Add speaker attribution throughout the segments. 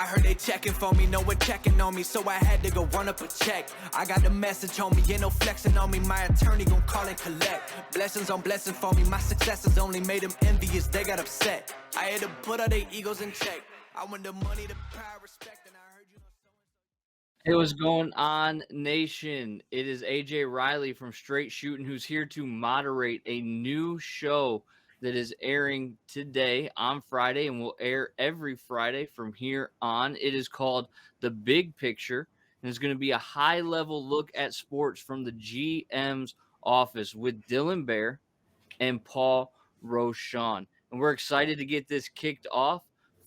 Speaker 1: heard they checking for me, no one checking on me, so I had to go run up a check. I got the message on me, ain't no flexing on me, my attorney gon' call and collect. Blessings on blessings for me, my successes only made them envious, they got upset. I had to put all their egos in check. I want the money, the power, respect, and I heard you know so.
Speaker 2: Hey, what's going on, nation? It is AJ Riley from Straight Shooting who's here to moderate a new show that is airing today on Friday and will air every Friday from here on. It is called The Big Picture, and it's going to be a high-level look at sports from the GM's office with Dylan Bair and Paul Rochon. And we're excited to get this kicked off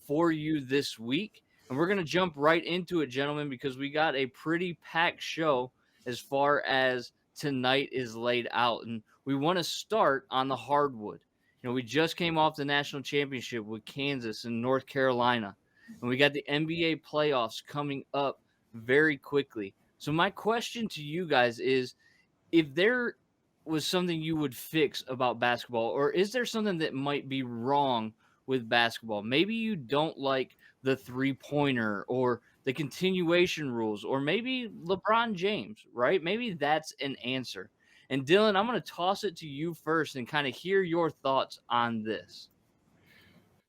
Speaker 2: for you this week. And we're going to jump right into it, gentlemen, because we got a pretty packed show as far as tonight is laid out. And we want to start on the hardwood. You know, we just came off the national championship with Kansas and North Carolina. And we got the NBA playoffs coming up very quickly. So my question to you guys is, if there was something you would fix about basketball, or is there something that might be wrong with basketball? Maybe you don't like the three-pointer or the continuation rules, or maybe LeBron James, right? Maybe that's an answer. And Dylan, I'm going to toss it to you first and kind of hear your thoughts on this.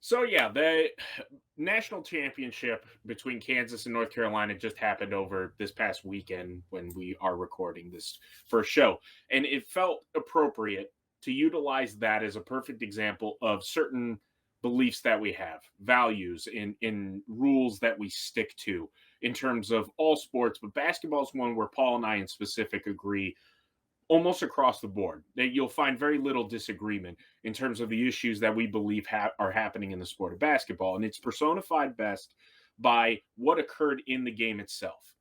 Speaker 3: So, yeah, the national championship between Kansas and North Carolina just happened over this past weekend when we are recording this first show. And it felt appropriate to utilize that as a perfect example of certain beliefs that we have, values in rules that we stick to in terms of all sports. But basketball is one where Paul and I in specific agree almost across the board. That you'll find very little disagreement in terms of the issues that we believe are happening in the sport of basketball. And it's personified best by what occurred in the game itself.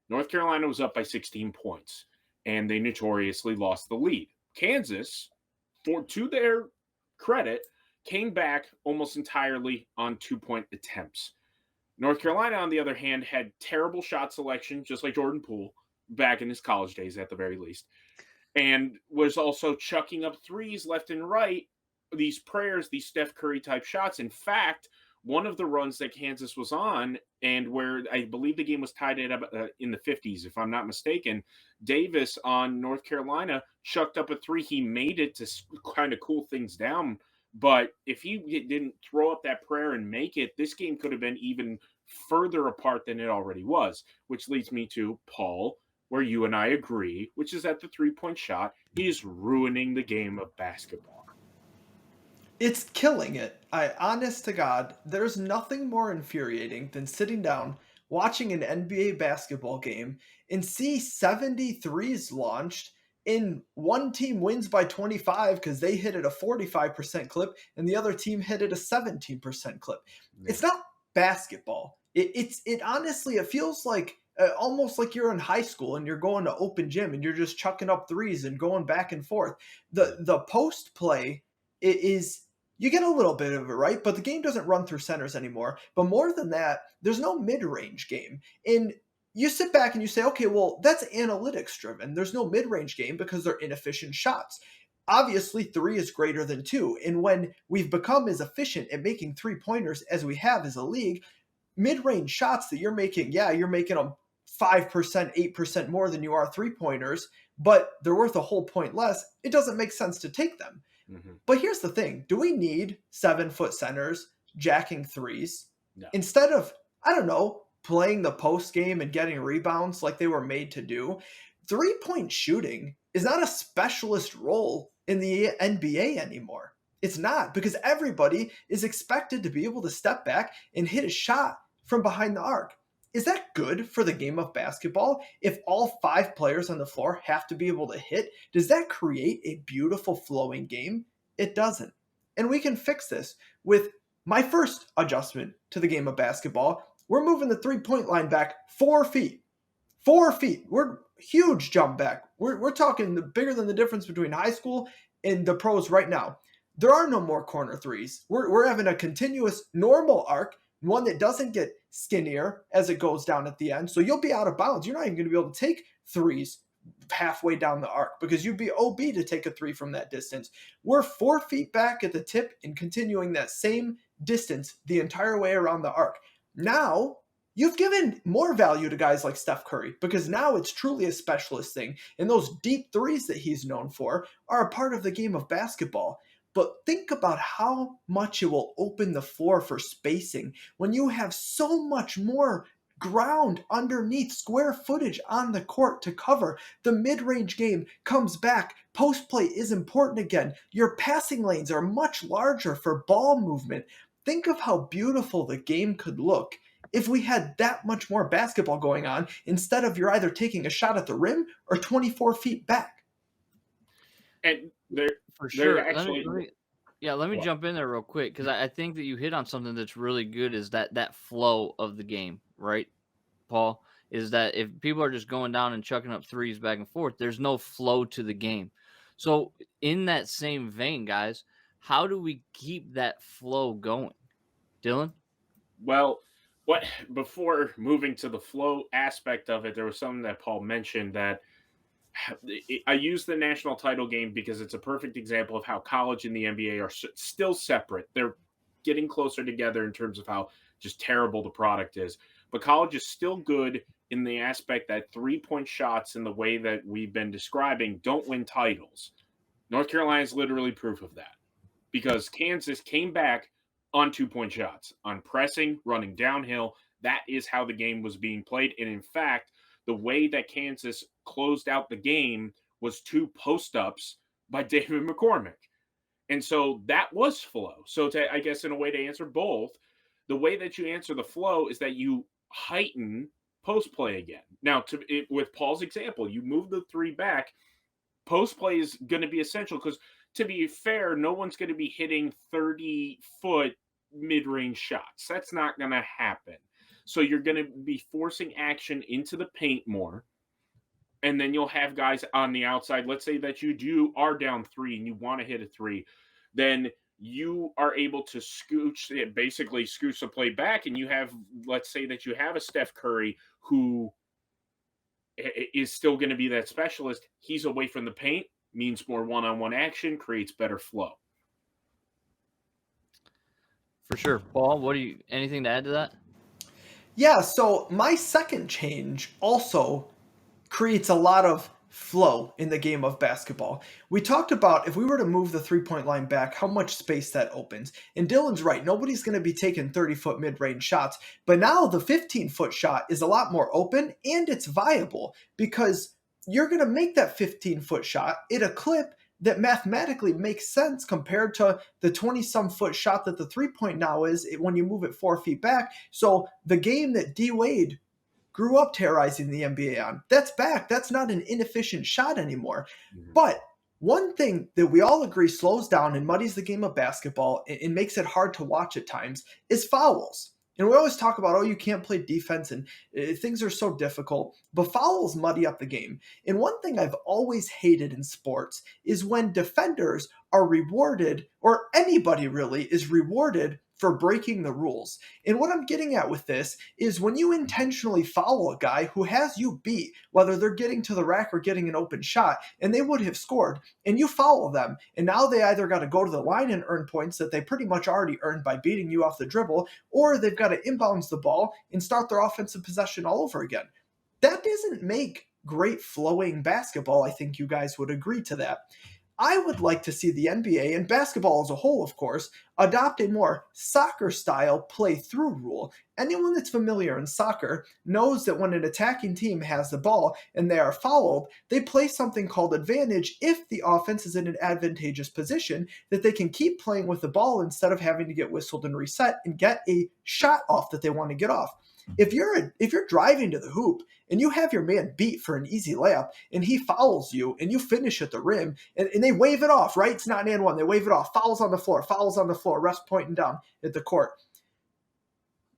Speaker 3: North Carolina was up by 16 points, and they notoriously lost the lead. Kansas, to their credit, came back almost entirely on 2-point attempts. North Carolina, on the other hand, had terrible shot selection, just like Jordan Poole, back in his college days at the very least, and was also chucking up threes left and right, these prayers, these Steph Curry type shots. In fact, one of the runs that Kansas was on, and where I believe the game was tied at in the 50s, if I'm not mistaken, Davis on North Carolina chucked up a three. He made it to kind of cool things down. But if he didn't throw up that prayer and make it, this game could have been even further apart than it already was, which leads me to Paul, where you and I agree, which is that the three-point shot is ruining the game of basketball.
Speaker 4: It's killing it. Honest to God, there's nothing more infuriating than sitting down, watching an NBA basketball game, and see 73s launched, and one team wins by 25 because they hit at a 45% clip, and the other team hit at a 17% clip. Yeah. It's not basketball. It honestly, it feels like almost like you're in high school and you're going to open gym and you're just chucking up threes and going back and forth. The post play is, you get a little bit of it, right? But the game doesn't run through centers anymore. But more than that, there's no mid-range game. And you sit back and you say, okay, well, that's analytics driven. There's no mid-range game because they're inefficient shots. Obviously, 3 is greater than 2. And when we've become as efficient at making 3-pointers as we have as a league, mid-range shots that you're making, yeah, you're making them 5%, 8% more than you are 3-pointers, but they're worth a whole point less. It doesn't make sense to take them. Mm-hmm. But here's the thing. Do we need 7-foot centers jacking threes? No. Instead of, I don't know, playing the post game and getting rebounds like they were made to do, 3-point shooting is not a specialist role in the NBA anymore. It's not, because everybody is expected to be able to step back and hit a shot from behind the arc. Is that good for the game of basketball? If all 5 players on the floor have to be able to hit, does that create a beautiful flowing game? It doesn't. And we can fix this with my first adjustment to the game of basketball. We're moving the 3-point line back 4 feet. 4 feet. We're huge jump back. We're talking bigger than the difference between high school and the pros right now. There are no more corner threes. We're having a continuous normal arc, one that doesn't get skinnier as it goes down at the end. So you'll be out of bounds. You're not even going to be able to take threes halfway down the arc because you'd be OB to take a 3 from that distance. We're 4 feet back at the tip and continuing that same distance the entire way around the arc. Now, you've given more value to guys like Steph Curry because now it's truly a specialist thing. And those deep threes that he's known for are a part of the game of basketball. But think about how much it will open the floor for spacing when you have so much more ground underneath, square footage on the court to cover. The mid-range game comes back. Post play is important again. Your passing lanes are much larger for ball movement. Think of how beautiful the game could look if we had that much more basketball going on instead of you're either taking a shot at the rim or 24 feet back.
Speaker 3: And they're
Speaker 2: For sure.
Speaker 3: actually
Speaker 2: Let me jump in there real quick because I think that you hit on something that's really good is that flow of the game, right, Paul? Is that if people are just going down and chucking up threes back and forth, there's no flow to the game. So in that same vein, guys, how do we keep that flow going? Dylan?
Speaker 3: Well, what before moving to the flow aspect of it, there was something that Paul mentioned that I use the national title game because it's a perfect example of how college and the NBA are still separate. They're getting closer together in terms of how just terrible the product is. But college is still good in the aspect that 3-point shots, in the way that we've been describing, don't win titles. North Carolina is literally proof of that because Kansas came back on 2-point shots, on pressing, running downhill. That is how the game was being played. And in fact, the way that Kansas closed out the game was 2 post-ups by David McCormick. And so that was flow. So I guess in a way to answer both, the way that you answer the flow is that you heighten post-play again. Now, with Paul's example, you move the 3 back. Post-play is going to be essential because, to be fair, no one's going to be hitting 30-foot mid-range shots. That's not going to happen. So you're going to be forcing action into the paint more. And then you'll have guys on the outside. Let's say that you are down 3 and you want to hit a 3. Then you are able to basically scooch the play back. And you have, let's say that you have a Steph Curry who is still going to be that specialist. He's away from the paint, means more one-on-one action, creates better flow.
Speaker 2: For sure. Paul, anything to add to that?
Speaker 4: Yeah, so my second change also creates a lot of flow in the game of basketball. We talked about if we were to move the 3-point line back, how much space that opens. And Dylan's right, nobody's going to be taking 30-foot mid-range shots. But now the 15-foot shot is a lot more open and it's viable because you're going to make that 15-foot shot at a clip that mathematically makes sense compared to the 20-some foot shot that the 3-point now is when you move it 4 feet back. So the game that D. Wade grew up terrorizing the NBA on, that's back. That's not an inefficient shot anymore. Mm-hmm. But one thing that we all agree slows down and muddies the game of basketball and makes it hard to watch at times is fouls. And we always talk about, you can't play defense and things are so difficult, but fouls muddy up the game. And one thing I've always hated in sports is when defenders are rewarded, or anybody really is rewarded for breaking the rules. And what I'm getting at with this is when you intentionally foul a guy who has you beat, whether they're getting to the rack or getting an open shot, and they would have scored, and you foul them, and now they either got to go to the line and earn points that they pretty much already earned by beating you off the dribble, or they've got to inbounds the ball and start their offensive possession all over again. That doesn't make great flowing basketball. I think you guys would agree to that. I would like to see the NBA and basketball as a whole, of course, adopt a more soccer-style play-through rule. Anyone that's familiar in soccer knows that when an attacking team has the ball and they are fouled, they play something called advantage if the offense is in an advantageous position that they can keep playing with the ball instead of having to get whistled and reset and get a shot off that they want to get off. If you're driving to the hoop and you have your man beat for an easy layup and he fouls you and you finish at the rim and they wave it off, right? It's not an and one. They wave it off. Fouls on the floor, refs pointing down at the court.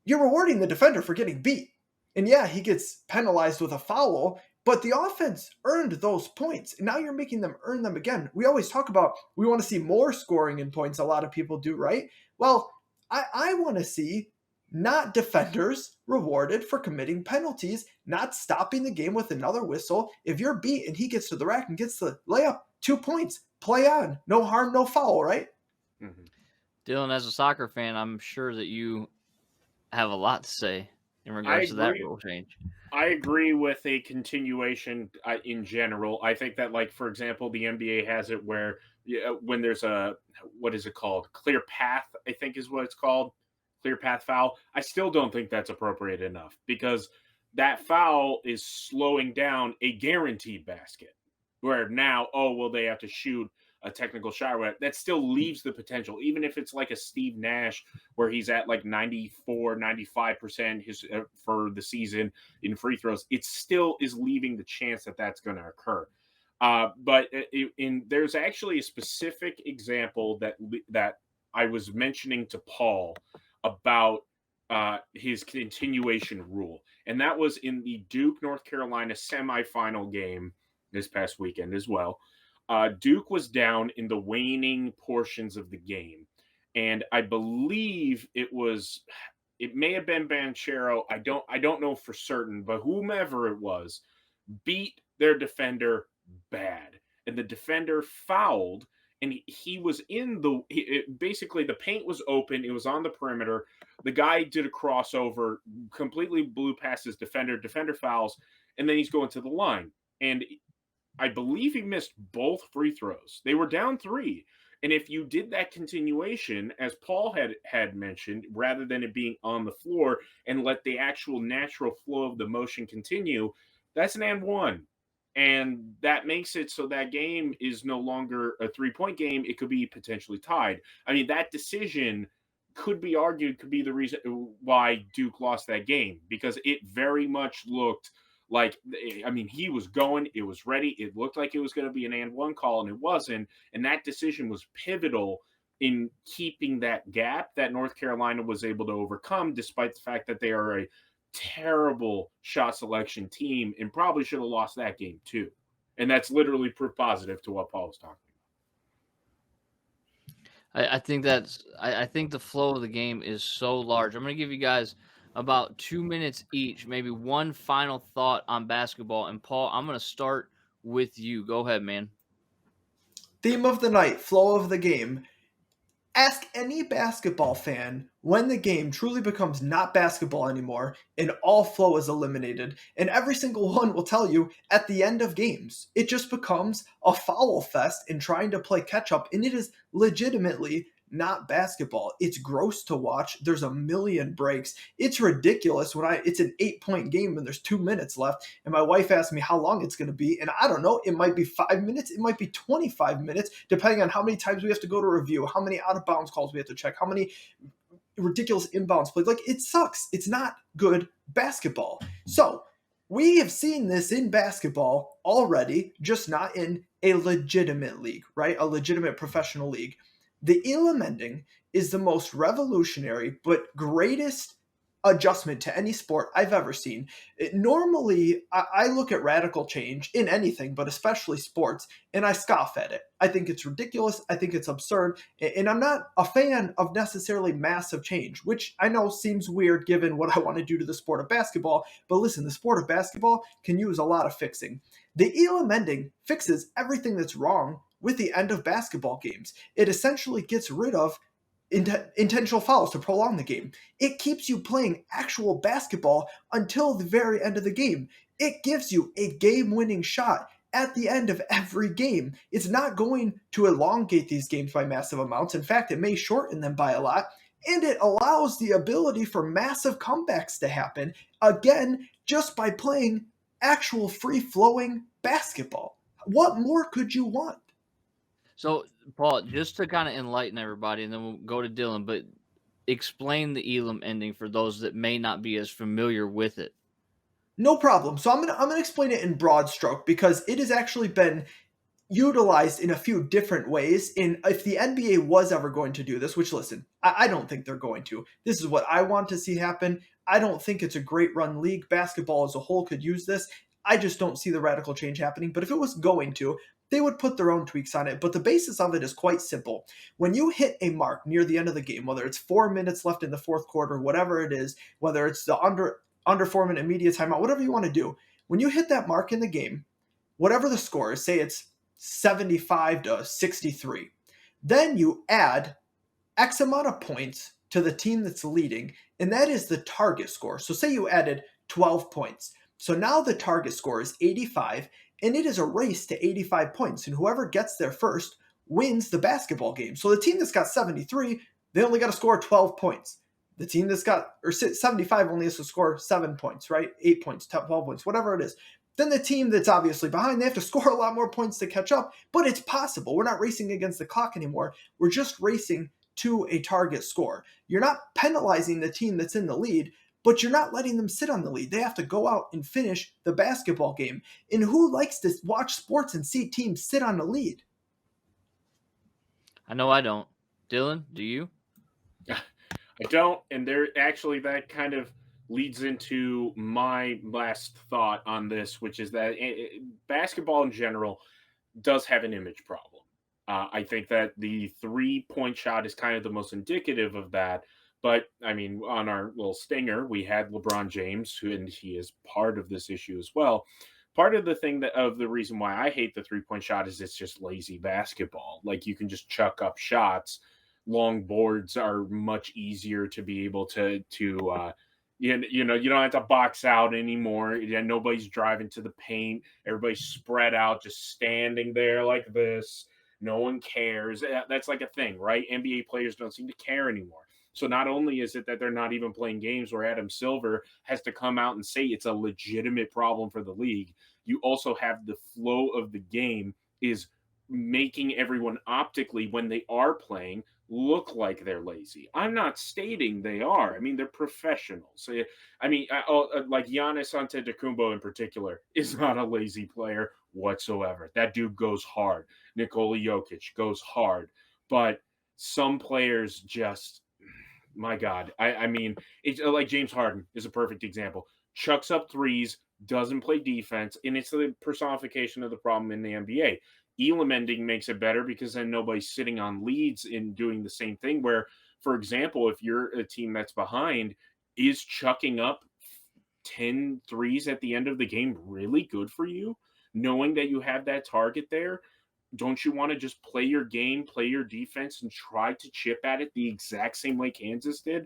Speaker 4: You're rewarding the defender for getting beat. And yeah, he gets penalized with a foul, but the offense earned those points. And now you're making them earn them again. We always talk about we want to see more scoring in points. A lot of people do, right? Well, I want to see not defenders rewarded for committing penalties, not stopping the game with another whistle. If you're beat and he gets to the rack and gets the layup, 2 points, play on. No harm, no foul, right?
Speaker 2: Mm-hmm. Dylan, as a soccer fan, I'm sure that you have a lot to say in
Speaker 3: I
Speaker 2: regards to that
Speaker 3: agree.
Speaker 2: rule change.
Speaker 3: I agree with a continuation in general. I think that, like, for example, the NBA has it where when there's a, what is it called? Clear path, I think is what it's called. Clear path foul. I still don't think that's appropriate enough because that foul is slowing down a guaranteed basket. Where now, oh, well, they have to shoot a technical shot. That still leaves the potential, even if it's like a Steve Nash where he's at like 94, 95% for the season in free throws, it still is leaving the chance that that's going to occur. But there's actually a specific example that I was mentioning to Paul about his continuation rule, and that was in the Duke North Carolina semifinal game this past weekend as well. Duke was down in the waning portions of the game, and I believe it may have been Banchero. I don't know for certain, but whomever it was beat their defender bad, and the defender fouled, and he was in basically the paint was open. It was on the perimeter. The guy did a crossover, completely blew past his defender. Defender fouls, and then he's going to the line, and I believe he missed both free throws. They were down 3. And if you did that continuation, as Paul had mentioned, rather than it being on the floor and let the actual natural flow of the motion continue, that's an and one. And that makes it so that game is no longer a 3-point game. It could be potentially tied. I mean, that decision could be argued could be the reason why Duke lost that game, because it very much looked like, I mean, he was going, it was ready. It looked like it was going to be an and one call, and it wasn't. And that decision was pivotal in keeping that gap that North Carolina was able to overcome, despite the fact that they are a terrible shot selection team and probably should have lost that game too. And that's literally proof positive to what Paul was talking about.
Speaker 2: I think the flow of the game is so large. I'm going to give you guys about 2 minutes each, maybe one final thought on basketball. And Paul, I'm going to start with you. Go ahead, man.
Speaker 4: Theme of the night, flow of the game. Ask any basketball fan when the game truly becomes not basketball anymore and all flow is eliminated, and every single one will tell you at the end of games. It just becomes a foul fest in trying to play catch up, and it is legitimately not basketball. It's gross to watch. There's a million breaks. It's ridiculous when it's an 8-point game and there's 2 minutes left, and my wife asked me how long it's going to be, and I don't know. It might be 5 minutes. It might be 25 minutes, depending on how many times we have to go to review, how many out of bounds calls we have to check, how many ridiculous inbounds plays. Like, it sucks. It's not good basketball. So we have seen this in basketball already, just not in a legitimate league, right? A legitimate professional league. The Elam ending is the most revolutionary but greatest adjustment to any sport I've ever seen. Normally, I look at radical change in anything, but especially sports, and I scoff at it. I think it's ridiculous. I think it's absurd. And I'm not a fan of necessarily massive change, which I know seems weird given what I want to do to the sport of basketball. But listen, the sport of basketball can use a lot of fixing. The Elam ending fixes everything that's wrong with the end of basketball games. It essentially gets rid of intentional fouls to prolong the game. It keeps you playing actual basketball until the very end of the game. It gives you a game-winning shot at the end of every game. It's not going to elongate these games by massive amounts. In fact, it may shorten them by a lot. And it allows the ability for massive comebacks to happen, again, just by playing actual free-flowing basketball. What more could you want?
Speaker 2: So, Paul, just to kind of enlighten everybody, and then we'll go to Dylan, but explain the Elam ending for those that may not be as familiar with it.
Speaker 4: No problem. So I'm gonna explain it in broad stroke because it has actually been utilized in a few different ways. In if the NBA was ever going to do this, which listen, I don't think they're going to. This is what I want to see happen. I don't think it's a great run league. Basketball as a whole could use this. I just don't see the radical change happening. But if it was going to, they would put their own tweaks on it. But the basis of it is quite simple. When you hit a mark near the end of the game, whether it's 4 minutes left in the fourth quarter, whatever it is, whether it's the under 4 minute media timeout, whatever you want to do, when you hit that mark in the game, whatever the score is, say it's 75 to 63, then you add X amount of points to the team that's leading, and that is the target score. So say you added 12 points. So now the target score is 85, and it is a race to 85 points, and whoever gets there first wins the basketball game. So the team that's got 73, they only got to score 12 points. The team that's got, or 75 only has to score 7 points, right? 8 points, 12 points, whatever it is. Then the team that's obviously behind, they have to score a lot more points to catch up, but it's possible. We're not racing against the clock anymore. We're just racing to a target score. You're not penalizing the team that's in the lead, but you're not letting them sit on the lead. They have to go out and finish the basketball game. And who likes to watch sports and see teams sit on the lead?
Speaker 2: I know I don't. Dylan, do you?
Speaker 3: I don't, and that kind of leads into my last thought on this, which is that basketball in general does have an image problem. I think that the 3-point shot is kind of the most indicative of that. But I mean, on our little stinger, we had LeBron James, and he is part of this issue as well. Part of the reason why I hate the 3-point shot is it's just lazy basketball. Like, you can just chuck up shots. Long boards are much easier to be able to you don't have to box out anymore. Nobody's driving to the paint. Everybody's spread out, just standing there like this. No one cares. That's like a thing, right? NBA players don't seem to care anymore. So not only is it that they're not even playing games where Adam Silver has to come out and say it's a legitimate problem for the league, you also have the flow of the game is making everyone optically, when they are playing, look like they're lazy. I'm not stating they are. I mean, they're professionals. I mean, like Giannis Antetokounmpo in particular is not a lazy player whatsoever. That dude goes hard. Nikola Jokic goes hard. But some players just, my God. I mean, it's like James Harden is a perfect example. Chucks up threes, doesn't play defense, and it's the personification of the problem in the NBA. Elam ending makes it better because then nobody's sitting on leads in doing the same thing. Where, for example, if you're a team that's behind, is chucking up 10 threes at the end of the game really good for you? Knowing that you have that target there, don't you want to just play your game, play your defense, and try to chip at it the exact same way Kansas did?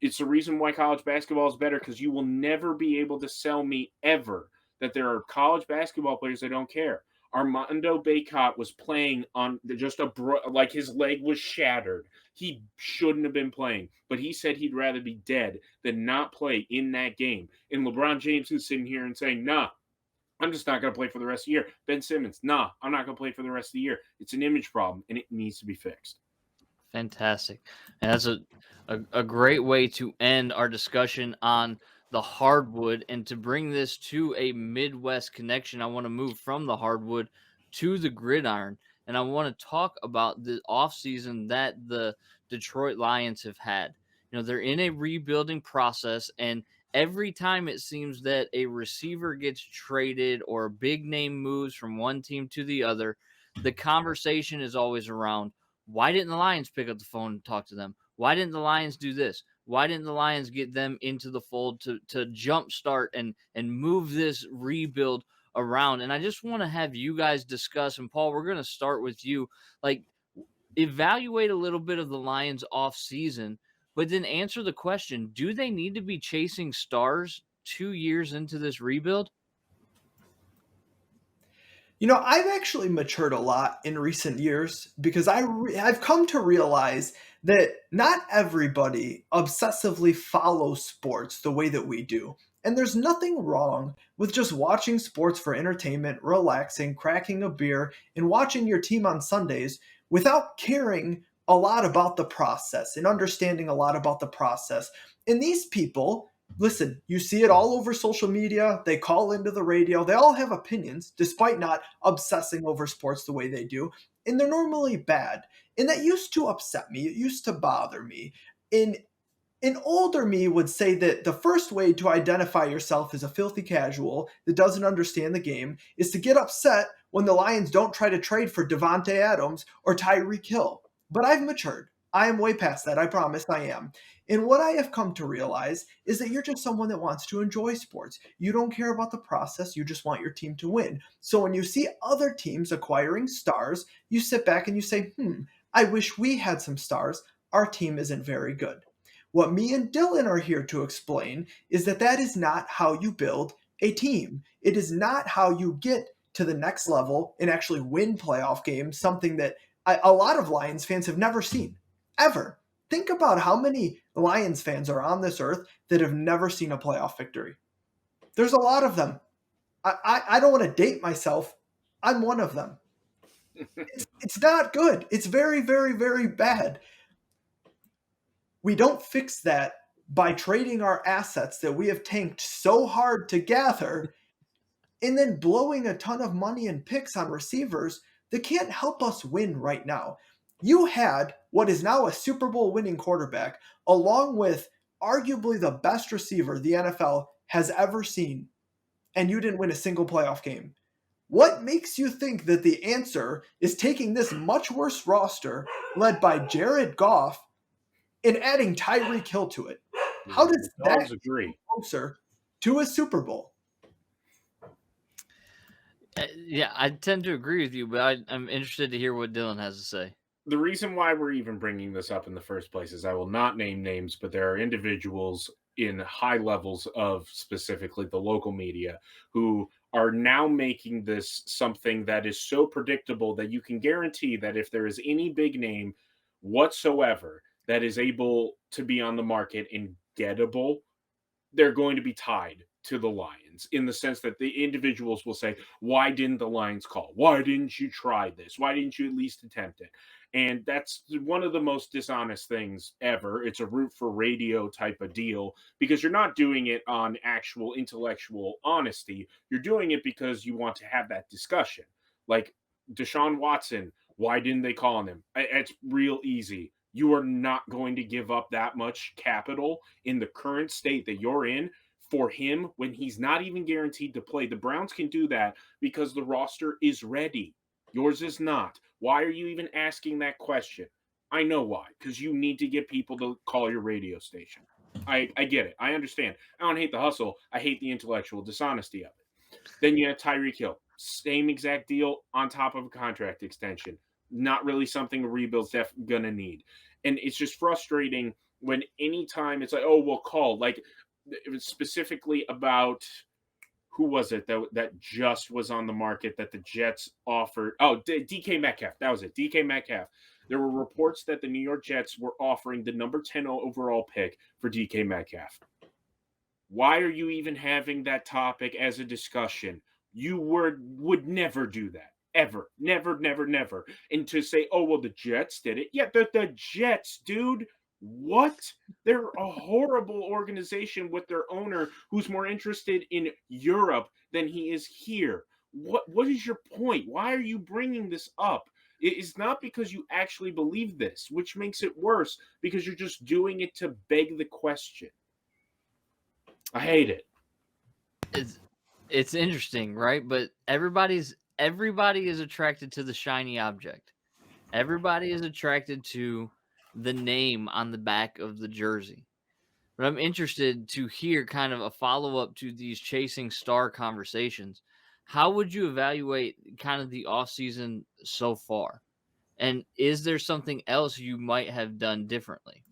Speaker 3: It's the reason why college basketball is better, because you will never be able to sell me ever that there are college basketball players that don't care. Armando Bacot was playing on just like his leg was shattered. He shouldn't have been playing, but he said he'd rather be dead than not play in that game. And LeBron James is sitting here and saying, nah, I'm just not going to play for the rest of the year. Ben Simmons, nah, I'm not going to play for the rest of the year. It's an image problem, and it needs to be fixed.
Speaker 2: Fantastic. And that's a great way to end our discussion on the hardwood. And to bring this to a Midwest connection, I want to move from the hardwood to the gridiron. And I want to talk about the offseason that the Detroit Lions have had. You know, they're in a rebuilding process, and every time it seems that a receiver gets traded or a big name moves from one team to the other, the conversation is always around, why didn't the Lions pick up the phone and talk to them? Why didn't the Lions do this? Why didn't the Lions get them into the fold to jumpstart and move this rebuild around? And I just want to have you guys discuss, and Paul, we're going to start with you. Like, evaluate a little bit of the Lions off season, but then answer the question, do they need to be chasing stars 2 years into this rebuild?
Speaker 4: You know, I've actually matured a lot in recent years because I've come to realize that not everybody obsessively follows sports the way that we do. And there's nothing wrong with just watching sports for entertainment, relaxing, cracking a beer, and watching your team on Sundays without caring a lot about the process and understanding a lot about the process. And these people, listen, you see it all over social media. They call into the radio. They all have opinions, despite not obsessing over sports the way they do. And they're normally bad. And that used to upset me. It used to bother me. And an older me would say that the first way to identify yourself as a filthy casual that doesn't understand the game is to get upset when the Lions don't try to trade for Devontae Adams or Tyreek Hill. But I've matured. I am way past that. I promise I am. And what I have come to realize is that you're just someone that wants to enjoy sports. You don't care about the process. You just want your team to win. So when you see other teams acquiring stars, you sit back and you say, I wish we had some stars. our team isn't very good. What me and Dylan are here to explain is that is not how you build a team. It is not how you get to the next level and actually win playoff games, something that a lot of Lions fans have never seen, ever. Think about how many Lions fans are on this earth that have never seen a playoff victory. There's a lot of them. I don't want to date myself. I'm one of them. It's not good. It's very, very, very bad. We don't fix that by trading our assets that we have tanked so hard to gather and then blowing a ton of money and picks on receivers that can't help us win right now. You had what is now a Super Bowl winning quarterback, along with arguably the best receiver the NFL has ever seen, and you didn't win a single playoff game. What makes you think that the answer is taking this much worse roster led by Jared Goff and adding Tyreek Hill to it? How does that
Speaker 3: agree
Speaker 4: closer to a Super Bowl?
Speaker 2: Yeah, I tend to agree with you, but I'm interested to hear what Dylan has to say.
Speaker 3: The reason why we're even bringing this up in the first place is I will not name names, but there are individuals in high levels of specifically the local media who are now making this something that is so predictable that you can guarantee that if there is any big name whatsoever that is able to be on the market and gettable, they're going to be tied to the Lions in the sense that the individuals will say, why didn't the Lions call? Why didn't you try this? Why didn't you at least attempt it? And that's one of the most dishonest things ever. It's a root for radio type of deal because you're not doing it on actual intellectual honesty. You're doing it because you want to have that discussion. Like Deshaun Watson, why didn't they call on him? It's real easy. You are not going to give up that much capital in the current state that you're in for him when he's not even guaranteed to play. The Browns can do that because the roster is ready. Yours is not. Why are you even asking that question? I know why. Because you need to get people to call your radio station. I get it. I understand. I don't hate the hustle. I hate the intellectual dishonesty of it. Then you have Tyreek Hill. Same exact deal on top of a contract extension. Not really something a rebuild's going to need. And it's just frustrating when anytime it's like, oh, we'll call. Like, it was specifically about who was it that just was on the market that the Jets offered? Oh, DK Metcalf. That was it. DK Metcalf. There were reports that the New York Jets were offering the number 10 overall pick for DK Metcalf. Why are you even having that topic as a discussion? You would never do that. Ever. Never, never, never. And to say, oh, well, the Jets did it. Yeah, the Jets, dude. What? They're a horrible organization with their owner who's more interested in Europe than he is here. What is your point? Why are you bringing this up? It's not because you actually believe this, which makes it worse because you're just doing it to beg the question. I hate it.
Speaker 2: It's interesting, right? But everybody is attracted to the shiny object. Everybody is attracted to the name on the back of the jersey. But I'm interested to hear kind of a follow-up to these chasing star conversations. How would you evaluate kind of the offseason so far? And is there something else you might have done differently?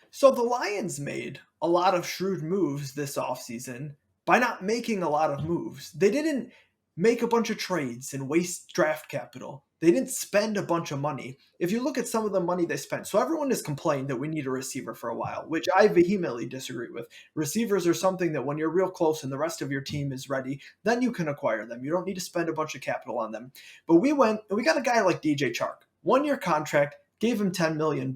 Speaker 4: So the Lions made a lot of shrewd moves this offseason by not making a lot of moves. They didn't make a bunch of trades and waste draft capital. They didn't spend a bunch of money. If you look at some of the money they spent, so everyone has complained that we need a receiver for a while, which I vehemently disagree with. Receivers are something that when you're real close and the rest of your team is ready, then you can acquire them. You don't need to spend a bunch of capital on them. But we went and we got a guy like DJ Chark. 1-year contract, gave him $10 million.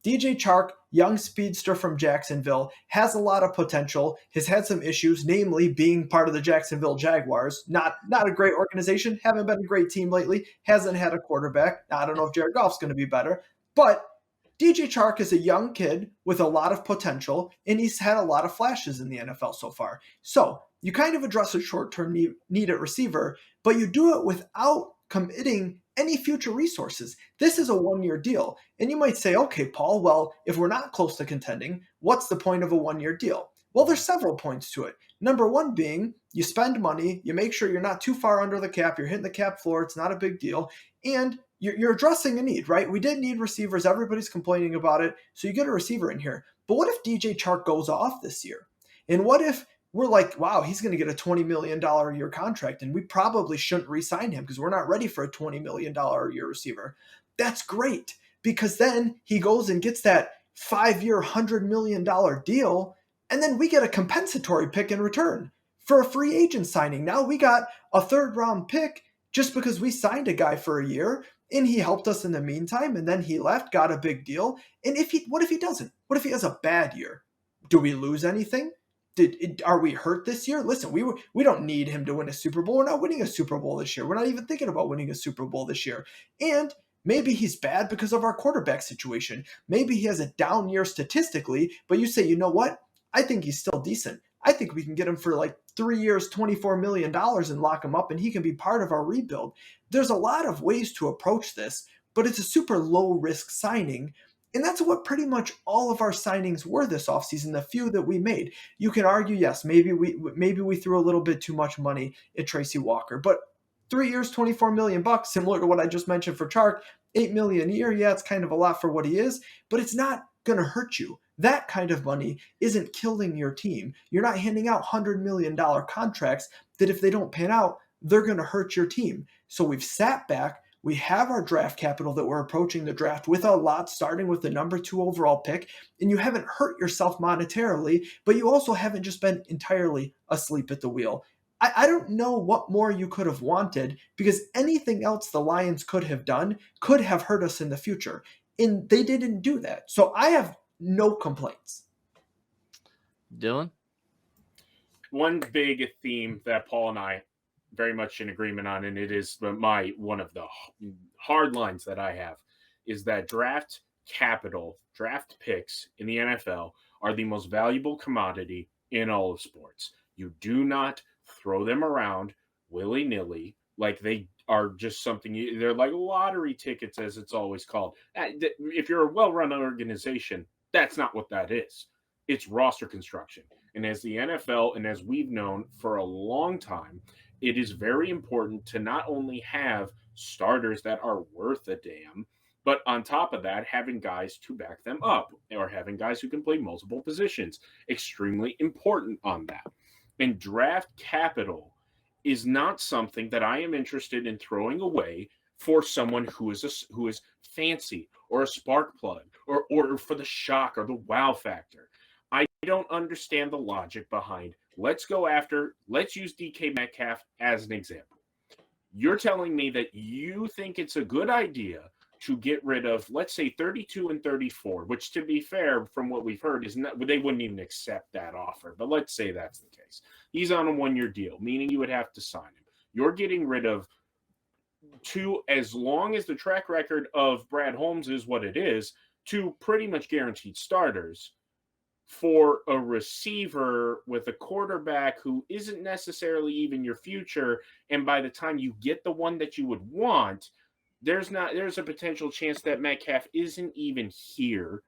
Speaker 4: DJ Chark, young speedster from Jacksonville, has a lot of potential, has had some issues, namely being part of the Jacksonville Jaguars. Not a great organization, haven't been a great team lately, hasn't had a quarterback. Now, I don't know if Jared Goff's going to be better, but DJ Chark is a young kid with a lot of potential, and he's had a lot of flashes in the NFL so far. So you kind of address a short-term need at receiver, but you do it without committing any future resources. This is a 1-year deal. And you might say, okay, Paul, well, if we're not close to contending, what's the point of a 1-year deal? Well, there's several points to it. Number one being you spend money, you make sure you're not too far under the cap, you're hitting the cap floor, it's not a big deal, and you're addressing a need, right? We did need receivers. Everybody's complaining about it. So you get a receiver in here. But what if DJ Chark goes off this year? And what if we're like, wow, he's going to get a $20 million a year contract, and we probably shouldn't re-sign him because we're not ready for a $20 million a year receiver. That's great, because then he goes and gets that 5-year, $100 million deal, and then we get a compensatory pick in return for a free agent signing. Now we got a 3rd-round pick just because we signed a guy for a year, and he helped us in the meantime, and then he left, got a big deal. And what if he doesn't? What if he has a bad year? Do we lose anything? Are we hurt this year? Listen, we don't need him to win a Super Bowl. We're not winning a Super Bowl this year. We're not even thinking about winning a Super Bowl this year. And maybe he's bad because of our quarterback situation. Maybe he has a down year statistically, but you say, you know what? I think he's still decent. I think we can get him for like 3 years, $24 million and lock him up, and he can be part of our rebuild. There's a lot of ways to approach this, but it's a super low risk signing. And that's what pretty much all of our signings were this offseason, the few that we made. You can argue, yes, maybe we threw a little bit too much money at Tracy Walker, but 3 years, $24 million, similar to what I just mentioned for Chark, $8 million a year. Yeah, it's kind of a lot for what he is, but it's not going to hurt you. That kind of money isn't killing your team. You're not handing out $100 million contracts that if they don't pan out, they're going to hurt your team. So we've sat back. We have our draft capital that we're approaching the draft with a lot, starting with the number 2 overall pick, and you haven't hurt yourself monetarily, but you also haven't just been entirely asleep at the wheel. I don't know what more you could have wanted, because anything else the Lions could have done could have hurt us in the future, and they didn't do that. So I have no complaints.
Speaker 2: Dylan?
Speaker 3: One big theme that Paul and I very much in agreement on, and it is one of the hard lines that I have, is that draft capital, draft picks in the NFL are the most valuable commodity in all of sports. You do not throw them around willy-nilly like they are just something. They're like lottery tickets, as it's always called. If you're a well-run organization, that's not what that is. It's roster construction. And as the NFL, and as we've known for a long time, it is very important to not only have starters that are worth a damn, but on top of that, having guys to back them up, or having guys who can play multiple positions. Extremely important on that. And draft capital is not something that I am interested in throwing away for someone who is fancy, or a spark plug, or for the shock or the wow factor. I don't understand the logic behind let's use DK Metcalf as an example. You're telling me that you think it's a good idea to get rid of, let's say, 32 and 34, which, to be fair, from what we've heard, is not, they wouldn't even accept that offer. But let's say that's the case. He's on a 1-year deal, meaning you would have to sign him. You're getting rid of 2, as long as the track record of Brad Holmes is what it is, 2 pretty much guaranteed starters for a receiver with a quarterback who isn't necessarily even your future. And by the time you get the one that you would want, there's a potential chance that Metcalf isn't even here.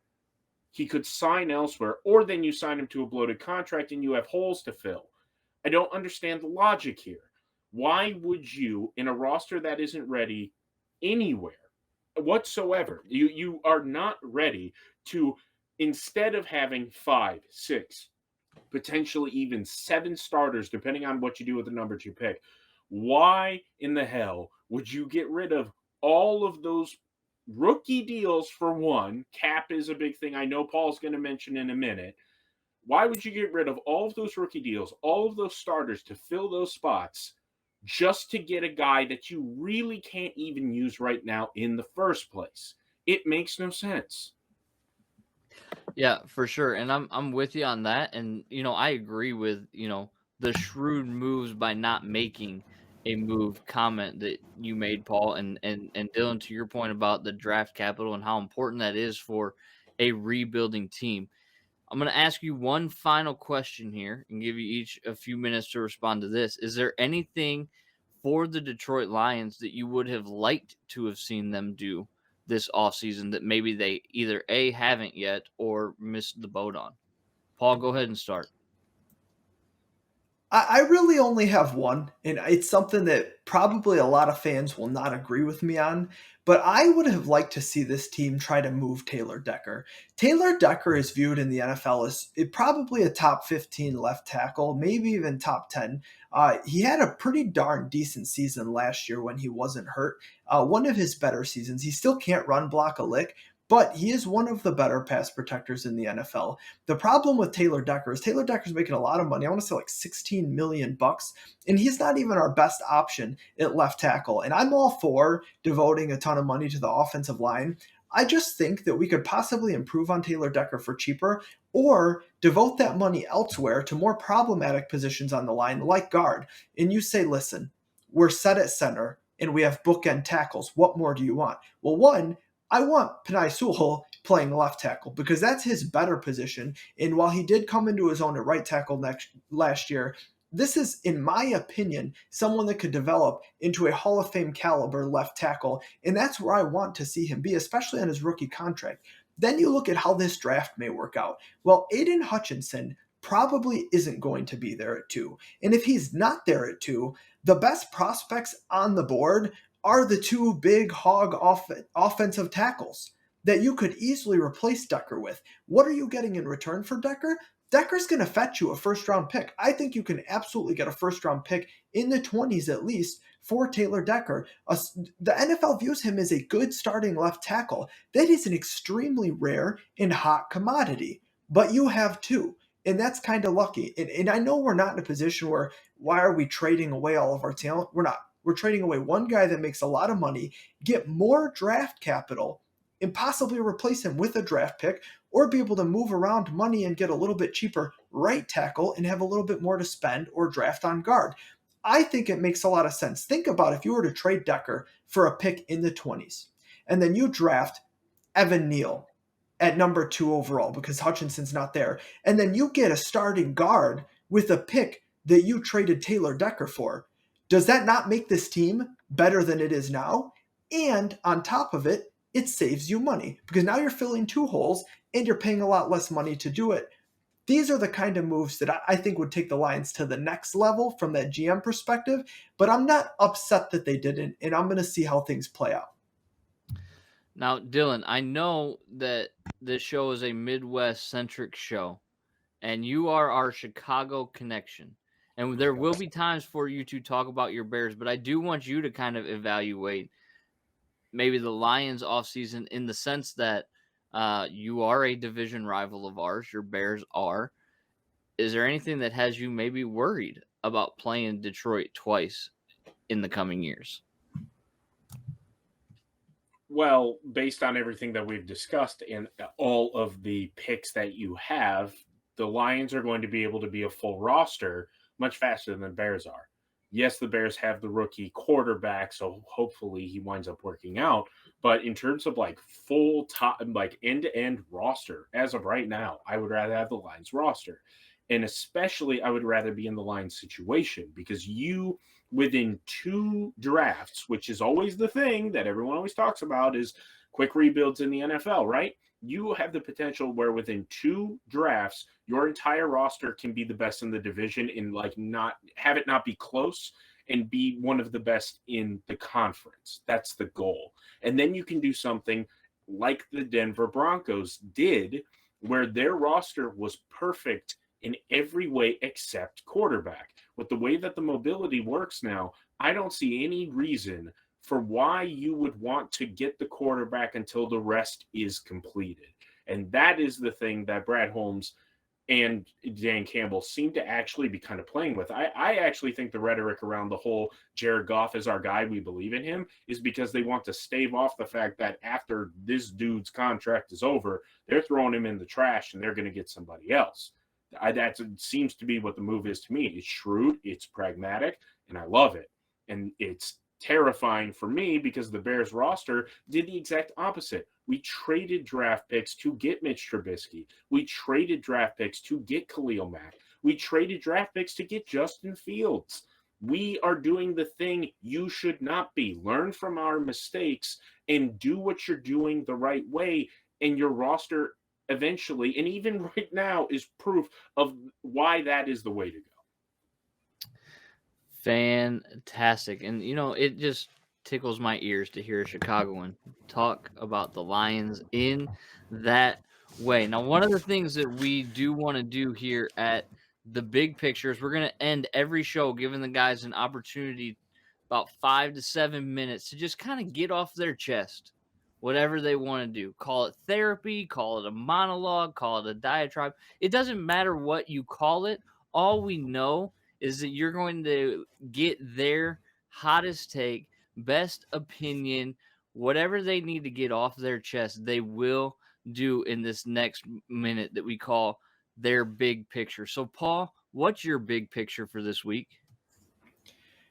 Speaker 3: He could sign elsewhere, or then you sign him to a bloated contract and you have holes to fill. I don't understand the logic here. Why would you, in a roster that isn't ready anywhere whatsoever, you are not ready to, instead of having 5, 6, potentially even 7 starters, depending on what you do with the numbers you pick, why in the hell would you get rid of all of those rookie deals? For one, cap is a big thing. I know Paul's going to mention in a minute. Why would you get rid of all of those rookie deals, all of those starters to fill those spots, just to get a guy that you really can't even use right now in the first place? It makes no sense.
Speaker 2: Yeah, for sure. And I'm with you on that. And, I agree with, the shrewd moves by not making a move comment that you made, Paul. And Dylan, to your point about the draft capital and how important that is for a rebuilding team. I'm going to ask you one final question here and give you each a few minutes to respond to this. Is there anything for the Detroit Lions that you would have liked to have seen them do this offseason that maybe they either A, haven't yet, or missed the boat on? Paul, go ahead and start.
Speaker 4: I really only have one, and it's something that probably a lot of fans will not agree with me on. But I would have liked to see this team try to move Taylor Decker. Taylor Decker is viewed in the NFL as probably a top 15 left tackle, maybe even top 10. He had a pretty darn decent season last year when he wasn't hurt. One of his better seasons. He still can't run block a lick, but he is one of the better pass protectors in the NFL. The problem with Taylor Decker is Taylor Decker's making a lot of money. I want to say like 16 million bucks, and he's not even our best option at left tackle. And I'm all for devoting a ton of money to the offensive line. I just think that we could possibly improve on Taylor Decker for cheaper or devote that money elsewhere to more problematic positions on the line like guard. And you say, listen, we're set at center and we have bookend tackles. What more do you want? Well, one, I want Penei Sewell playing left tackle because that's his better position. And while he did come into his own at right tackle last year, this is, in my opinion, someone that could develop into a Hall of Fame caliber left tackle. And that's where I want to see him be, especially on his rookie contract. Then you look at how this draft may work out. Well, Aiden Hutchinson probably isn't going to be there at 2. And if he's not there at 2, the best prospects on the board are the 2 big hog offensive tackles that you could easily replace Decker with. What are you getting in return for Decker? Decker's going to fetch you a first-round pick. I think you can absolutely get a first-round pick in the 20s at least for Taylor Decker. The NFL views him as a good starting left tackle. That is an extremely rare and hot commodity, but you have 2. And that's kind of lucky. And I know we're not in a position where, why are we trading away all of our talent? We're not. We're trading away one guy that makes a lot of money, get more draft capital, and possibly replace him with a draft pick, or be able to move around money and get a little bit cheaper right tackle and have a little bit more to spend or draft on guard. I think it makes a lot of sense. Think about if you were to trade Decker for a pick in the 20s, and then you draft Evan Neal at number 2 overall because Hutchinson's not there, and then you get a starting guard with a pick that you traded Taylor Decker for. Does that not make this team better than it is now? And on top of it, it saves you money because now you're filling 2 holes and you're paying a lot less money to do it. These are the kind of moves that I think would take the Lions to the next level from that GM perspective, but I'm not upset that they didn't, and I'm going to see how things play out.
Speaker 2: Now, Dylan, I know that this show is a Midwest-centric show, and you are our Chicago connection. And there will be times for you to talk about your Bears, but I do want you to kind of evaluate maybe the Lions offseason in the sense that you are a division rival of ours. Your Bears are. Is there anything that has you maybe worried about playing Detroit twice in the coming years?
Speaker 3: Well, based on everything that we've discussed and all of the picks that you have, the Lions are going to be able to be a full roster much faster than the Bears are. Yes, the Bears have the rookie quarterback, so hopefully he winds up working out. But in terms of like full top, like end-to-end roster, as of right now, I would rather have the Lions roster. And especially I would rather be in the Lions situation because you, within 2 drafts, which is always the thing that everyone always talks about is quick rebuilds in the NFL, right? You have the potential where within 2 drafts, your entire roster can be the best in the division and like not have it not be close and be one of the best in the conference. That's the goal. And then you can do something like the Denver Broncos did, where their roster was perfect in every way except quarterback. With the way that the mobility works now, I don't see any reason for why you would want to get the quarterback until the rest is completed. And that is the thing that Brad Holmes and Dan Campbell seem to actually be kind of playing with. I actually think the rhetoric around the whole Jared Goff is our guy, we believe in him, is because they want to stave off the fact that after this dude's contract is over, they're throwing him in the trash and they're going to get somebody else. That seems to be what the move is to me. It's shrewd, it's pragmatic, and I love it. And it's terrifying for me because the Bears roster did the exact opposite. We traded draft picks to get Mitch Trubisky. We traded draft picks to get Khalil Mack. We traded draft picks to get Justin Fields. We are doing the thing you should not be. Learn from our mistakes and do what you're doing the right way, and your roster eventually, and even right now, is proof of why that is the way to go.
Speaker 2: Fantastic. And, it just tickles my ears to hear a Chicagoan talk about the Lions in that way. Now, one of the things that we do want to do here at the Big Picture is we're going to end every show giving the guys an opportunity, about 5 to 7 minutes, to just kind of get off their chest whatever they want to do. Call it therapy, call it a monologue, call it a diatribe. It doesn't matter what you call it. All we know is that you're going to get their hottest take, best opinion, whatever they need to get off their chest, they will do in this next minute that we call their big picture. So, Paul, what's your big picture for this week?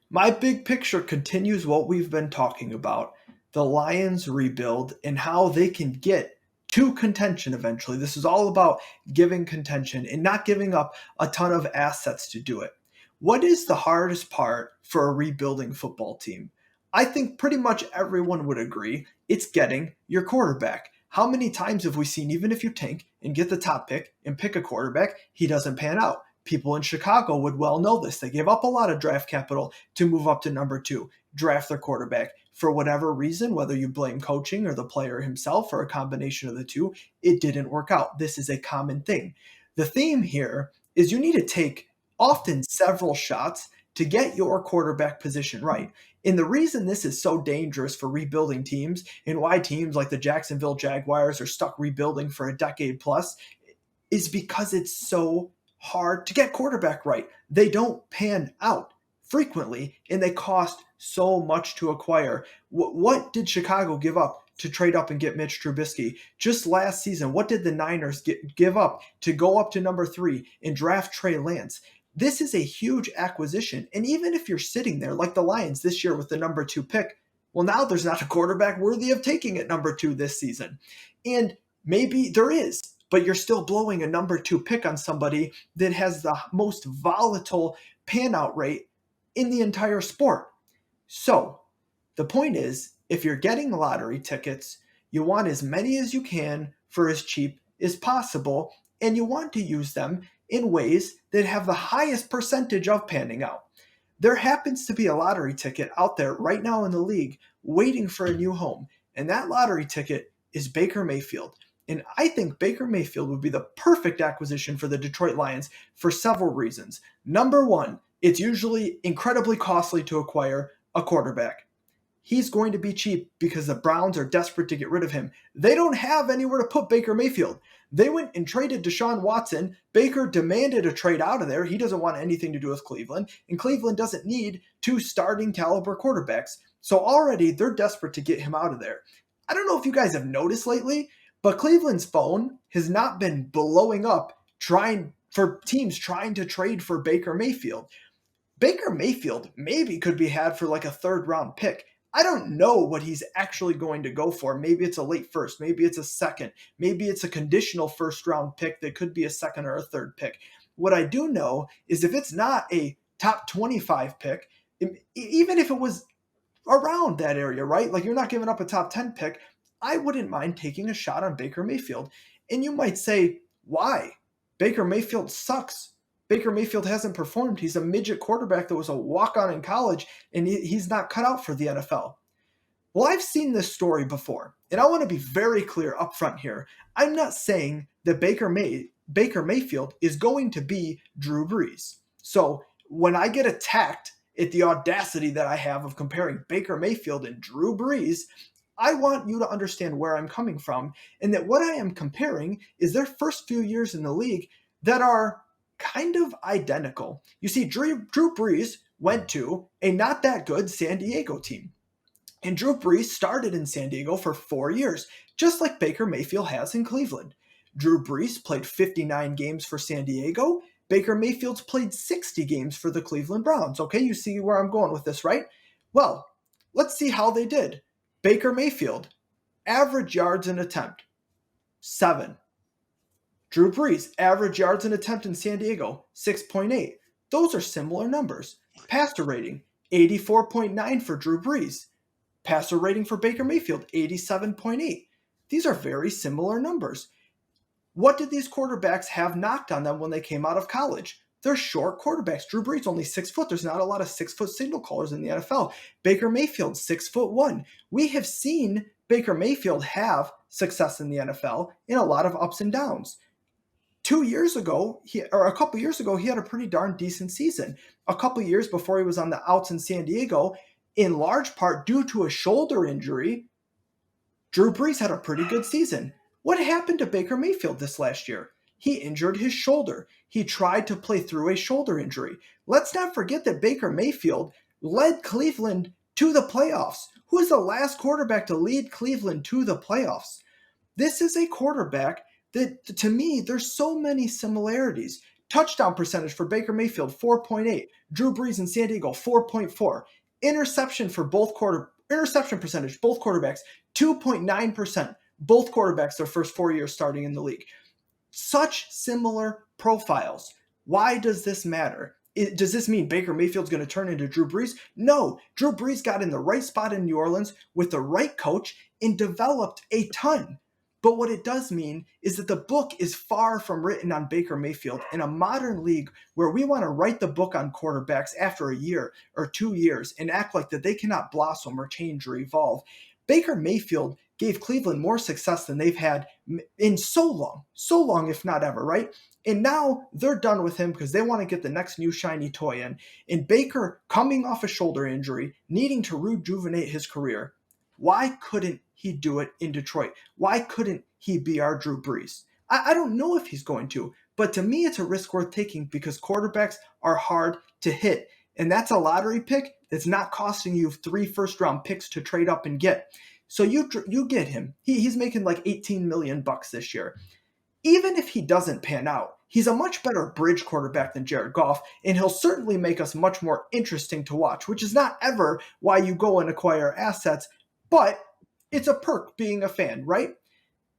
Speaker 4: My big picture continues what we've been talking about, the Lions rebuild and how they can get to contention eventually. This is all about giving contention and not giving up a ton of assets to do it. What is the hardest part for a rebuilding football team? I think pretty much everyone would agree it's getting your quarterback. How many times have we seen, even if you tank and get the top pick and pick a quarterback, he doesn't pan out? People in Chicago would well know this. They gave up a lot of draft capital to move up to number 2, draft their quarterback. For whatever reason, whether you blame coaching or the player himself or a combination of the two, it didn't work out. This is a common thing. The theme here is you need to take often several shots to get your quarterback position right. And the reason this is so dangerous for rebuilding teams and why teams like the Jacksonville Jaguars are stuck rebuilding for a decade plus is because it's so hard to get quarterback right. They don't pan out frequently, and they cost so much to acquire. What did Chicago give up to trade up and get Mitch Trubisky? Just last season, what did the Niners give up to go up to number 3 and draft Trey Lance? This is a huge acquisition, and even if you're sitting there like the Lions this year with the number 2 pick, well, now there's not a quarterback worthy of taking at number 2 this season. And maybe there is, but you're still blowing a number 2 pick on somebody that has the most volatile pan-out rate in the entire sport. So the point is, if you're getting lottery tickets, you want as many as you can for as cheap as possible, and you want to use them in ways that have the highest percentage of panning out. There happens to be a lottery ticket out there right now in the league waiting for a new home, and that lottery ticket is Baker Mayfield. And I think Baker Mayfield would be the perfect acquisition for the Detroit Lions for several reasons. Number one, it's usually incredibly costly to acquire a quarterback. He's going to be cheap because the Browns are desperate to get rid of him. They don't have anywhere to put Baker Mayfield. They went and traded Deshaun Watson. Baker demanded a trade out of there. He doesn't want anything to do with Cleveland, and Cleveland doesn't need 2 starting caliber quarterbacks. So already they're desperate to get him out of there. I don't know if you guys have noticed lately, but Cleveland's phone has not been blowing up for teams trying to trade for Baker Mayfield. Baker Mayfield maybe could be had for like a 3rd round pick. I don't know what he's actually going to go for. Maybe it's a late first, maybe it's a second, maybe it's a conditional 1st round pick that could be a 2nd or a 3rd pick. What I do know is if it's not a top 25 pick, even if it was around that area, right? Like you're not giving up a top 10 pick, I wouldn't mind taking a shot on Baker Mayfield. And you might say, why? Baker Mayfield sucks. Baker Mayfield hasn't performed. He's a midget quarterback that was a walk-on in college, and he's not cut out for the NFL. Well, I've seen this story before, and I want to be very clear up front here. I'm not saying that Baker Mayfield is going to be Drew Brees. So when I get attacked at the audacity that I have of comparing Baker Mayfield and Drew Brees, I want you to understand where I'm coming from, and that what I am comparing is their first few years in the league that are kind of identical. You see, Drew Brees went to a not that good San Diego team. And Drew Brees started in San Diego for 4 years, just like Baker Mayfield has in Cleveland. Drew Brees played 59 games for San Diego. Baker Mayfield's played 60 games for the Cleveland Browns. Okay, you see where I'm going with this, right? Well, let's see how they did. Baker Mayfield, average yards an attempt, 7. Drew Brees, average yards an attempt in San Diego, 6.8. Those are similar numbers. Passer rating, 84.9 for Drew Brees. Passer rating for Baker Mayfield, 87.8. These are very similar numbers. What did these quarterbacks have knocked on them when they came out of college? they're short quarterbacks. Drew Brees only 6 foot. There's not a lot of 6 foot signal callers in the NFL. Baker Mayfield 6'1". We have seen Baker Mayfield have success in the NFL in a lot of ups and downs. 2 years ago, a couple years ago, he had a pretty darn decent season. A couple years before he was on the outs in San Diego, in large part due to a shoulder injury, Drew Brees had a pretty good season. What happened to Baker Mayfield this last year? He injured his shoulder. He tried to play through a shoulder injury. Let's not forget that Baker Mayfield led Cleveland to the playoffs. Who is the last quarterback to lead Cleveland to the playoffs? This is a quarterback that, to me, there's so many similarities. Touchdown percentage for Baker Mayfield, 4.8. Drew Brees in San Diego, 4.4. Interception percentage, both quarterbacks, 2.9%. Both quarterbacks their first 4 years starting in the league. Such similar profiles. Why does this matter? Does this mean Baker Mayfield's going to turn into Drew Brees? No. Drew Brees got in the right spot in New Orleans with the right coach and developed a ton. But what it does mean is that the book is far from written on Baker Mayfield. In a modern league where we want to write the book on quarterbacks after a year or 2 years and act like that they cannot blossom or change or evolve, Baker Mayfield gave Cleveland more success than they've had in so long, if not ever, right? And now they're done with him because they want to get the next new shiny toy in. And Baker, coming off a shoulder injury, needing to rejuvenate his career, why couldn't he do it in Detroit? Why couldn't he be our Drew Brees? I don't know if he's going to, but to me, it's a risk worth taking because quarterbacks are hard to hit. And that's a lottery pick that's not costing you 3 first-round picks to trade up and get. So you get him. He's making like $18 million this year. Even if he doesn't pan out, he's a much better bridge quarterback than Jared Goff, and he'll certainly make us much more interesting to watch, which is not ever why you go and acquire assets, but it's a perk being a fan, right?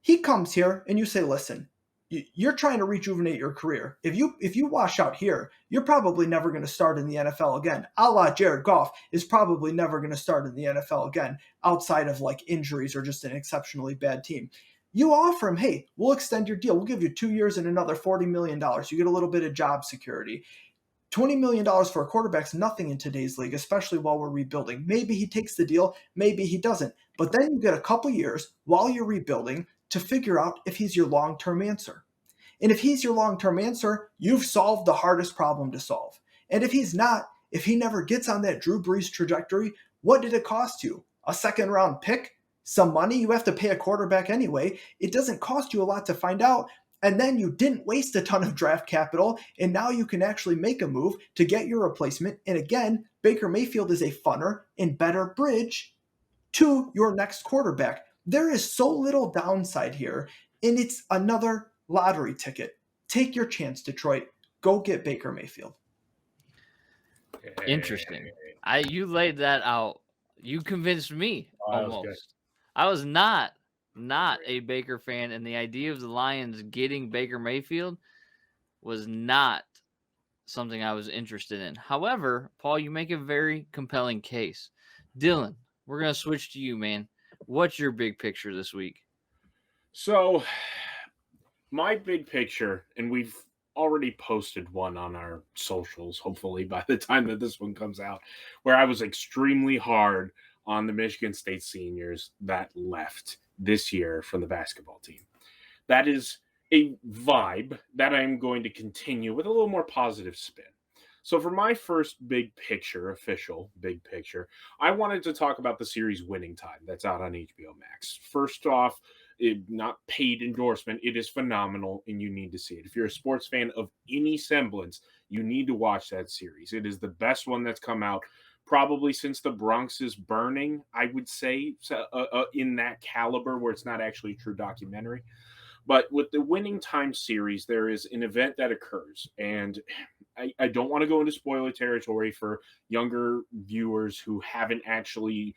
Speaker 4: He comes here and you say, listen, you're trying to rejuvenate your career. If you wash out here, you're probably never going to start in the NFL again. A la Jared Goff is probably never going to start in the NFL again outside of like injuries or just an exceptionally bad team. You offer him, hey, we'll extend your deal. We'll give you 2 years and another $40 million. You get a little bit of job security. $20 million for a quarterback's nothing in today's league, especially while we're rebuilding. Maybe he takes the deal, maybe he doesn't. But then you get a couple years while you're rebuilding to figure out if he's your long-term answer. And if he's your long-term answer, you've solved the hardest problem to solve. And if he's not, if he never gets on that Drew Brees trajectory, what did it cost you? A second-round pick? Some money? You have to pay a quarterback anyway. It doesn't cost you a lot to find out. And then you didn't waste a ton of draft capital, and now you can actually make a move to get your replacement. And again, Baker Mayfield is a funner and better bridge to your next quarterback. There is so little downside here, and it's another lottery ticket. Take your chance, Detroit. Go get Baker Mayfield.
Speaker 2: Interesting. You laid that out. You convinced me almost. I was not a Baker fan, and the idea of the Lions getting Baker Mayfield was not something I was interested in. However, Paul, you make a very compelling case. Dylan, we're going to switch to you, man. What's your big picture this week?
Speaker 3: So, my big picture, and we've already posted one on our socials, hopefully by the time that this one comes out, where I was extremely hard on the Michigan State seniors that left this year from the basketball team. That is a vibe that I'm going to continue with a little more positive spin. So for my first big picture, official big picture, I wanted to talk about the series Winning Time that's out on HBO Max. First off, not paid endorsement, it is phenomenal and you need to see it. If you're a sports fan of any semblance, you need to watch that series. It is the best one that's come out probably since The Bronx is Burning, I would say, in that caliber where it's not actually a true documentary. But with the Winning Time series, there is an event that occurs, and I don't want to go into spoiler territory for younger viewers who haven't actually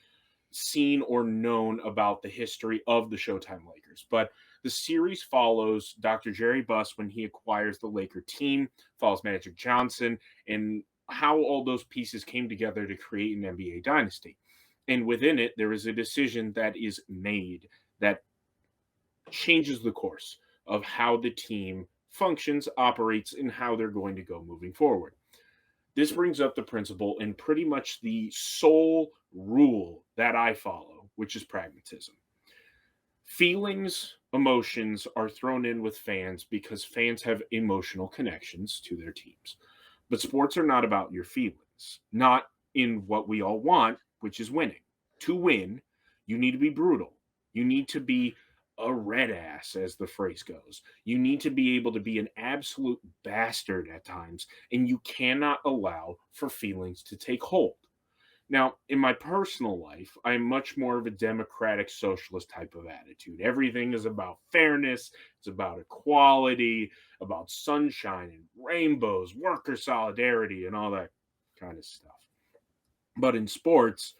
Speaker 3: seen or known about the history of the Showtime Lakers. But the series follows Dr. Jerry Buss when he acquires the Laker team, follows Magic Johnson, and how all those pieces came together to create an NBA dynasty. And within it, there is a decision that is made that changes the course of how the team functions, operates, and how they're going to go moving forward. This brings up the principle and pretty much the sole rule that I follow, which is pragmatism. Feelings, emotions are thrown in with fans because fans have emotional connections to their teams. But sports are not about your feelings, not in what we all want, which is winning. To win, you need to be brutal. You need to be a red ass, as the phrase goes. You need to be able to be an absolute bastard at times, and you cannot allow for feelings to take hold. Now, in my personal life, I'm much more of a democratic socialist type of attitude. Everything is about fairness, it's about equality, about sunshine and rainbows, worker solidarity, and all that kind of stuff. But in sports,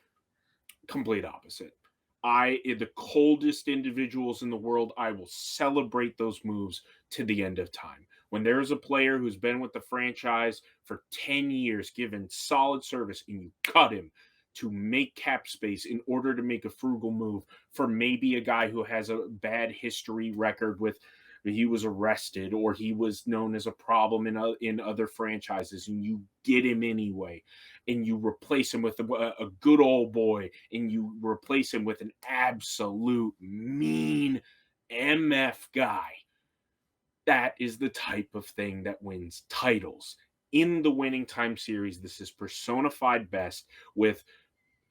Speaker 3: complete opposite. The coldest individuals in the world, I will celebrate those moves to the end of time. When there is a player who's been with the franchise for 10 years, given solid service, and you cut him to make cap space in order to make a frugal move for maybe a guy who has a bad history record with he was arrested or he was known as a problem in other franchises, and you get him anyway, and you replace him with a good old boy, and you replace him with an absolute mean MF guy. That is the type of thing that wins titles. In the Winning Time series, this is personified best with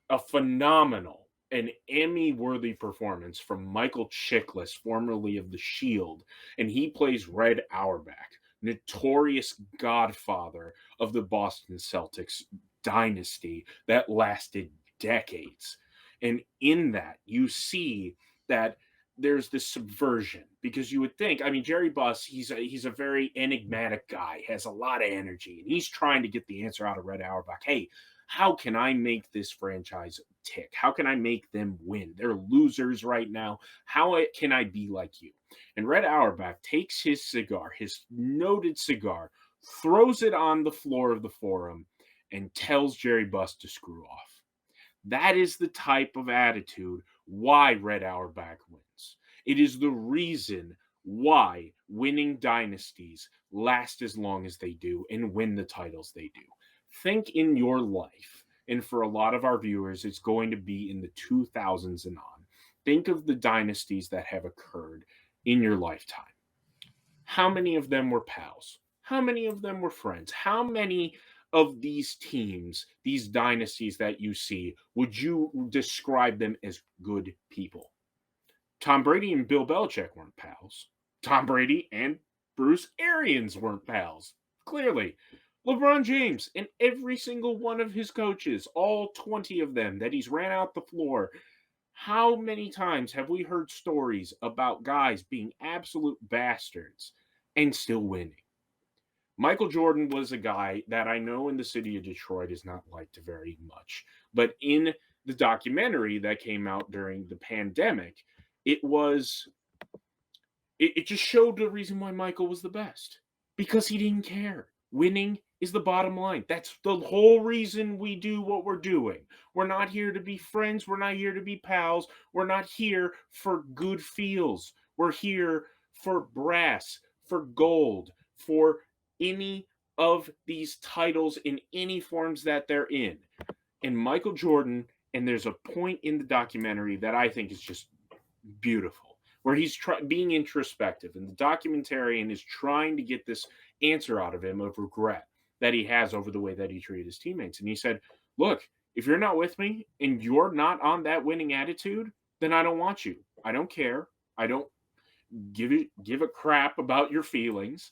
Speaker 3: a phenomenal and Emmy-worthy performance from Michael Chiklis, formerly of The Shield, and he plays Red Auerbach, notorious godfather of the Boston Celtics dynasty that lasted decades. And in that, you see that there's this subversion, because you would think, I mean, Jerry Buss, he's a very enigmatic guy, has a lot of energy, and he's trying to get the answer out of Red Auerbach. Hey, how can I make this franchise tick? How can I make them win? They're losers right now. How can I be like you? And Red Auerbach takes his cigar, his noted cigar, throws it on the floor of the forum, and tells Jerry Buss to screw off. That is the type of attitude why Red Auerbach wins. It is the reason why winning dynasties last as long as they do and win the titles they do. Think in your life, and for a lot of our viewers, it's going to be in the 2000s and on. Think of the dynasties that have occurred in your lifetime. How many of them were pals? How many of them were friends? How many of these teams, these dynasties that you see, would you describe them as good people? Tom Brady and Bill Belichick weren't pals. Tom Brady and Bruce Arians weren't pals. Clearly. LeBron James and every single one of his coaches, all 20 of them that he's ran out the floor. How many times have we heard stories about guys being absolute bastards and still winning? Michael Jordan was a guy that I know in the city of Detroit is not liked very much. But in the documentary that came out during the pandemic, it just showed the reason why Michael was the best. Because he didn't care. Winning is the bottom line. That's the whole reason we do what we're doing. We're not here to be friends. We're not here to be pals. We're not here for good feels. We're here for brass, for gold, for any of these titles in any forms that they're in. And Michael Jordan, and there's a point in the documentary that I think is just beautiful, where he's being introspective, and the documentarian is trying to get this answer out of him of regret that he has over the way that he treated his teammates. And he said, look, if you're not with me and you're not on that winning attitude, then I don't want you. I don't care. I don't give a crap about your feelings.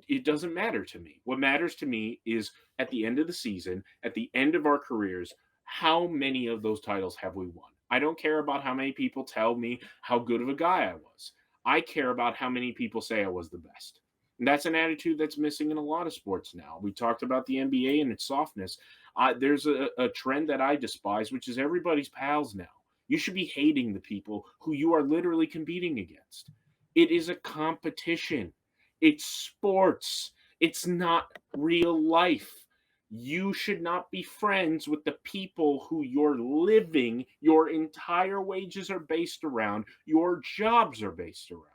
Speaker 3: It doesn't matter to me. What matters to me is at the end of the season, at the end of our careers, how many of those titles have we won? I don't care about how many people tell me how good of a guy I was. I care about how many people say I was the best. And that's an attitude that's missing in a lot of sports now. We talked about the NBA and its softness. There's a trend that I despise, which is everybody's pals now. You should be hating the people who you are literally competing against. It is a competition. It's sports. It's not real life. You should not be friends with the people who you're living, your entire wages are based around, your jobs are based around.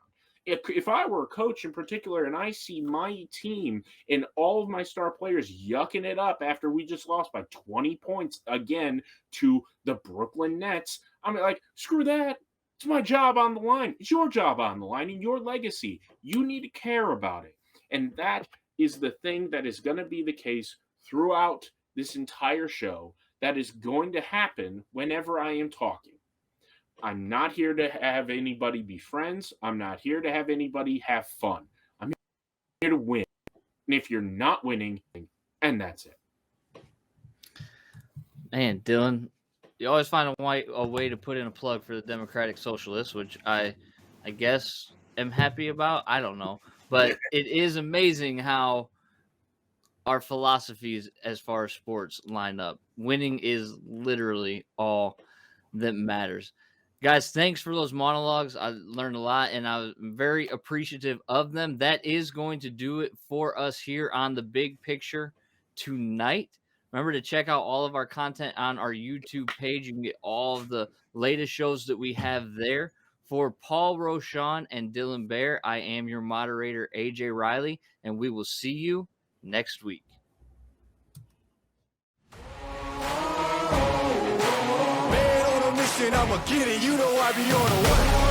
Speaker 3: if I were a coach in particular and I see my team and all of my star players yucking it up after we just lost by 20 points again to the Brooklyn Nets, I'm like, screw that. It's my job on the line. It's your job on the line and your legacy. You need to care about it. And that is the thing that is going to be the case throughout this entire show. That is going to happen whenever I am talking. I'm not here to have anybody be friends. I'm not here to have anybody have fun. I'm here to win. And if you're not winning, and that's it.
Speaker 2: Man, Dylan, you always find a way to put in a plug for the Democratic Socialists, which I guess am happy about. I don't know. But it is amazing how our philosophies as far as sports line up. Winning is literally all that matters. Guys, thanks for those monologues. I learned a lot, and I was very appreciative of them. That is going to do it for us here on The Big Picture tonight. Remember to check out all of our content on our YouTube page. You can get all of the latest shows that we have there. For Paul Rochon and Dylan Bair, I am your moderator, AJ Riley, and we will see you next week.
Speaker 1: I'ma get it, you know I be on the way.